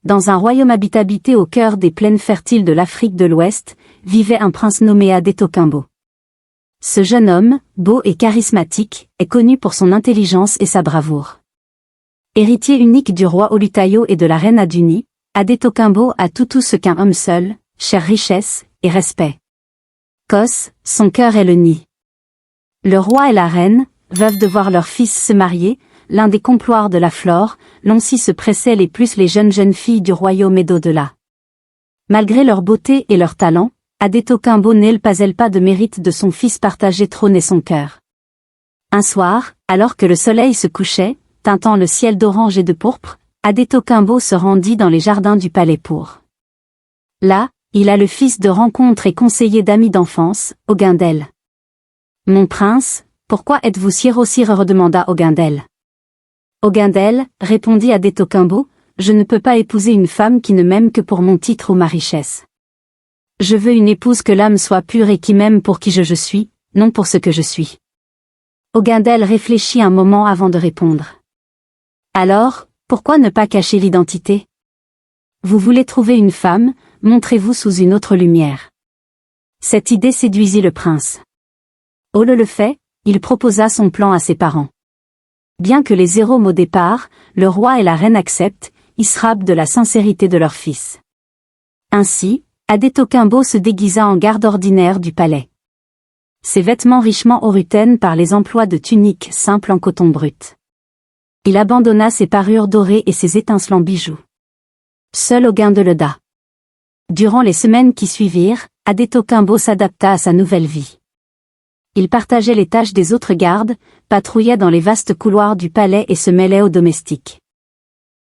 Dans un royaume habité au cœur des plaines fertiles de l'Afrique de l'Ouest, vivait un prince nommé Adetokunbo. Ce jeune homme, beau et charismatique, est connu pour son intelligence et sa bravoure. Héritier unique du roi Olutayo et de la reine Aduni, Adetokunbo a tout ce qu'un homme seul, chère richesse et respect. Kos, son cœur est le nid. Le roi et la reine, veuves de voir leur fils se marier, l'un des comploirs de la flore, l'on s'y se pressaient les plus les jeunes filles du royaume et d'au-delà. Malgré leur beauté et leur talent, Adetokunbo n'elle pas de mérite de son fils partager trône et son cœur. Un soir, alors que le soleil se couchait, teintant le ciel d'orange et de pourpre, Adetokunbo se rendit dans les jardins du palais pour. Là, il a le fils de rencontre et conseiller d'amis d'enfance, Ogundel. « Mon prince, pourquoi êtes-vous si heureux demanda Ogundel. Ogundel, répondit Adetokunbo, je ne peux pas épouser une femme qui ne m'aime que pour mon titre ou ma richesse. Je veux une épouse que l'âme soit pure et qui m'aime pour qui je suis, non pour ce que je suis. Ogundel réfléchit un moment avant de répondre. Alors, pourquoi ne pas cacher l'identité? Vous voulez trouver une femme, montrez-vous sous une autre lumière. Cette idée séduisit le prince. Au le fait, il proposa son plan à ses parents. Bien que les zéros au départ, le roi et la reine acceptent, ils se rappent de la sincérité de leur fils. Ainsi, Adetokunbo se déguisa en garde ordinaire du palais. Ses vêtements richement orutaines par les emplois de tuniques simples en coton brut. Il abandonna ses parures dorées et ses étincelants bijoux. Seul Ogundel leda. Durant les semaines qui suivirent, Adetokunbo s'adapta à sa nouvelle vie. Il partageait les tâches des autres gardes, patrouillait dans les vastes couloirs du palais et se mêlait aux domestiques.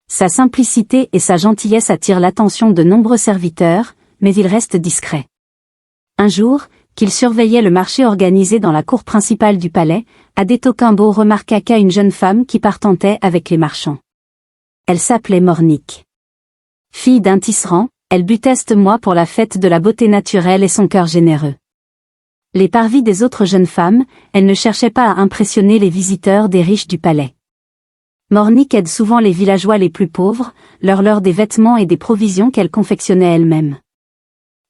Sa simplicité et sa gentillesse attirent l'attention de nombreux serviteurs, mais il reste discret. Un jour, qu'il surveillait le marché organisé dans la cour principale du palais, Adetokunbo remarqua une jeune femme qui partentait avec les marchands. Elle s'appelait Mornique. Fille d'un tisserand, elle but moi pour la fête de la beauté naturelle et son cœur généreux. Les parvis des autres jeunes femmes, elle ne cherchait pas à impressionner les visiteurs des riches du palais. Mornique aide souvent les villageois les plus pauvres, leur des vêtements et des provisions qu'elle confectionnait elle-même.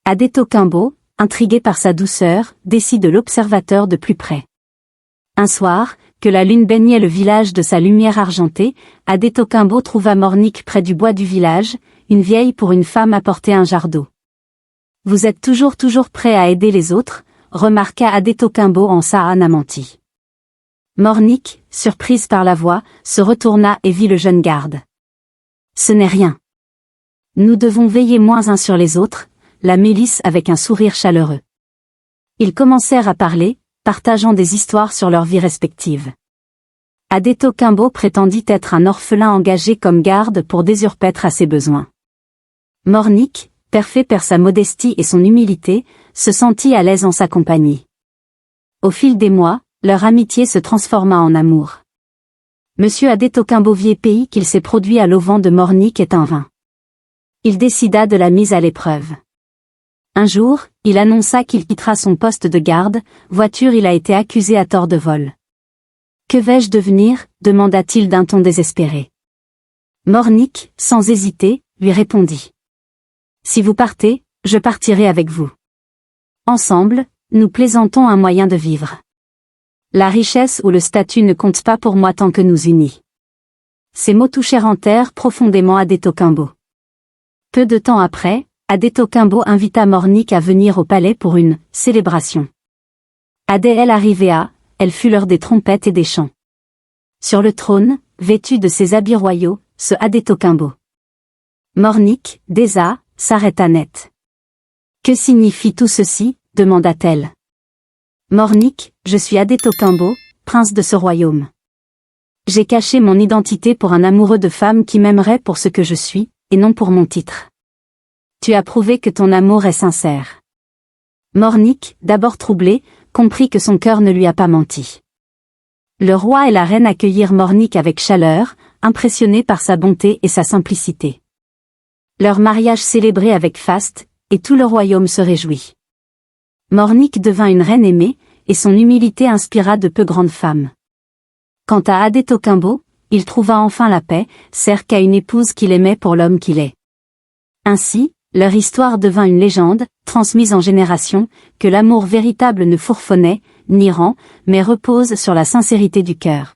Adetokunbo, intrigué par sa douceur, décide l'observateur de plus près. Un soir, que la lune baignait le village de sa lumière argentée, Adetokunbo trouva Mornique près du bois du village, une vieille pour une femme apportait un jarre d'eau. Vous êtes toujours prêt à aider les autres, remarqua Adetokunbo en Saanamenti. Mornique, surprise par la voix, se retourna et vit le jeune garde. Ce n'est rien. Nous devons veiller moins uns sur les autres, la mélisse avec un sourire chaleureux. Ils commencèrent à parler, partageant des histoires sur leur vie respective. Adetokunbo prétendit être un orphelin engagé comme garde pour désurpêtre à ses besoins. Mornique, parfait par sa modestie et son humilité, se sentit à l'aise en sa compagnie. Au fil des mois, leur amitié se transforma en amour. Monsieur Adetokunbo vit pays qu'il s'est produit à l'auvent de Mornique est un vain. Il décida de la mise à l'épreuve. Un jour, il annonça qu'il quittera son poste de garde, voiture il a été accusé à tort de vol. Que vais-je devenir, demanda-t-il d'un ton désespéré. Mornique, sans hésiter, lui répondit. Si vous partez, je partirai avec vous. Ensemble, nous plaisantons un moyen de vivre. La richesse ou le statut ne comptent pas pour moi tant que nous unis. Ces mots touchèrent en terre profondément Adetokunbo. Peu de temps après, Adetokunbo invita Mornique à venir au palais pour une célébration. Dès elle arriva, elle fut l'heure des trompettes et des chants. Sur le trône, vêtu de ses habits royaux, se Adetokunbo. Mornique, déjà, s'arrêta net. Que signifie tout ceci, demanda-t-elle. Mornique, je suis Adetokunbo, prince de ce royaume. J'ai caché mon identité pour un amoureux de femme qui m'aimerait pour ce que je suis, et non pour mon titre. Tu as prouvé que ton amour est sincère. Mornique, d'abord troublé, comprit que son cœur ne lui a pas menti. Le roi et la reine accueillirent Mornique avec chaleur, impressionnés par sa bonté et sa simplicité. Leur mariage célébré avec faste, et tout le royaume se réjouit. Mornique devint une reine aimée, et son humilité inspira de peu grandes femmes. Quant à Adetokunbo, il trouva enfin la paix, certes qu'à une épouse qu'il aimait pour l'homme qu'il est. Ainsi, leur histoire devint une légende, transmise en générations, que l'amour véritable ne fourfonnait, ni rend, mais repose sur la sincérité du cœur.